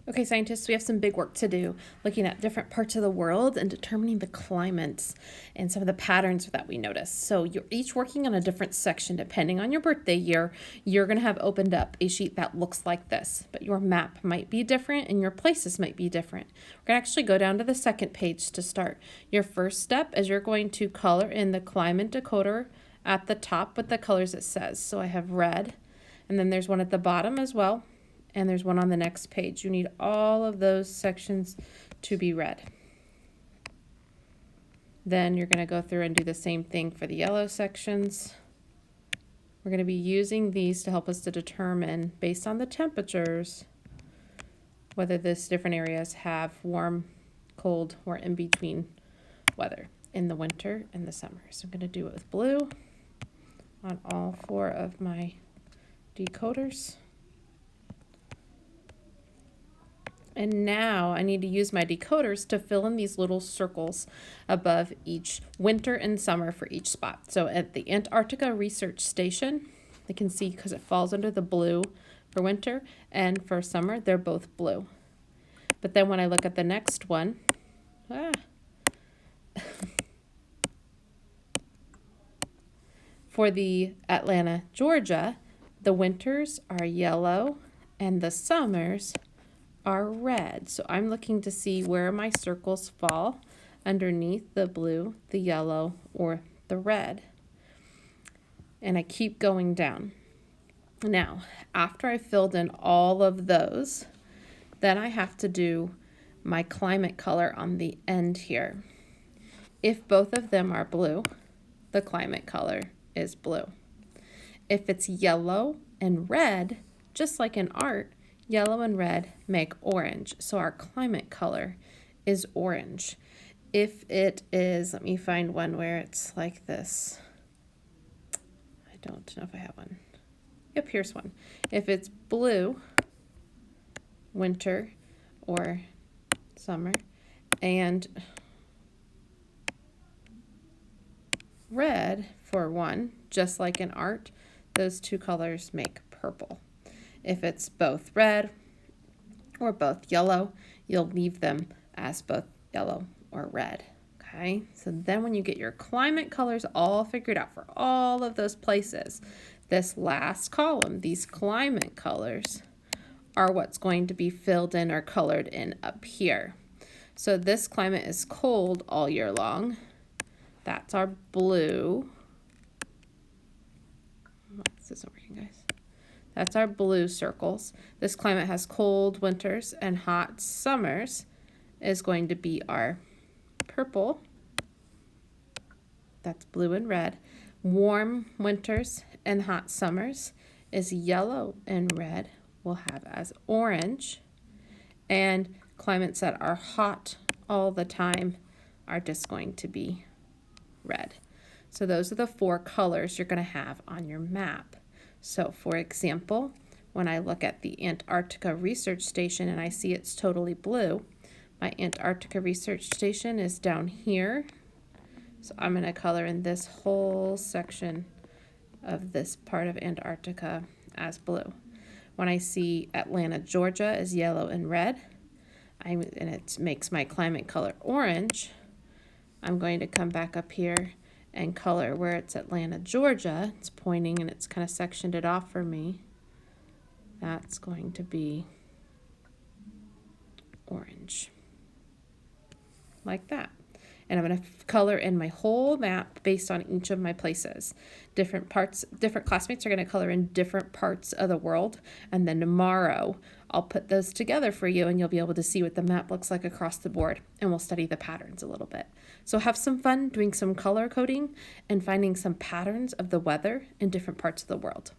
Okay, scientists, we have some big work to do looking at different parts of the world and determining the climates and some of the patterns that we notice. So you're each working on a different section. Depending on your birthday year, you're going to have opened up a sheet that looks like this, but your map might be different and your places might be different. We're going to actually go down to the second page to start. Your first step is you're going to color in the climate decoder at the top with the colors it says. So I have red, and then there's one at the bottom as well. And there's one on the next page. You need all of those sections to be red. Then you're going to go through and do the same thing for the yellow sections. We're going to be using these to help us to determine, based on the temperatures, whether these different areas have warm, cold, or in between weather in the winter and the summer. So I'm going to do it with blue on all 4 of my decoders. And now I need to use my decoders to fill in these little circles above each winter and summer for each spot. So at the Antarctica Research Station, you can see because it falls under the blue for winter, and for summer, they're both blue. But then when I look at the next one, for the Atlanta, Georgia, the winters are yellow and the summers are red. So I'm looking to see where my circles fall underneath the blue, the yellow, or the red. And I keep going down. Now, after I filled in all of those, then I have to do my climate color on the end here. If both of them are blue, the climate color is blue. If it's yellow and red, just like in art, yellow and red make orange, so our climate color is orange. If it is, let me find one where it's like this. I don't know if I have one. Yep, here's one. If it's blue, winter or summer, and red for one, just like in art, those 2 colors make purple. If it's both red or both yellow, you'll leave them as both yellow or red. Okay, so then when you get your climate colors all figured out for all of those places, this last column, these climate colors, are what's going to be filled in or colored in up here. So this climate is cold all year long. That's our blue. This isn't working, guys. That's our blue circles. This climate has cold winters and hot summers is going to be our purple. That's blue and red. Warm winters and hot summers is yellow and red. We'll have as orange. And climates that are hot all the time are just going to be red. So those are the 4 colors you're going to have on your map. So for example, when I look at the Antarctica Research Station and I see it's totally blue, my Antarctica Research Station is down here. So I'm going to color in this whole section of this part of Antarctica as blue. When I see Atlanta, Georgia is yellow and red, and it makes my climate color orange, I'm going to come back up here and color where it's Atlanta, Georgia. It's pointing and it's kind of sectioned it off for me. That's going to be orange, like that. And I'm going to color in my whole map based on each of my places. Different classmates are going to color in different parts of the world. And then tomorrow, I'll put those together for you and you'll be able to see what the map looks like across the board. And we'll study the patterns a little bit. So have some fun doing some color coding and finding some patterns of the weather in different parts of the world.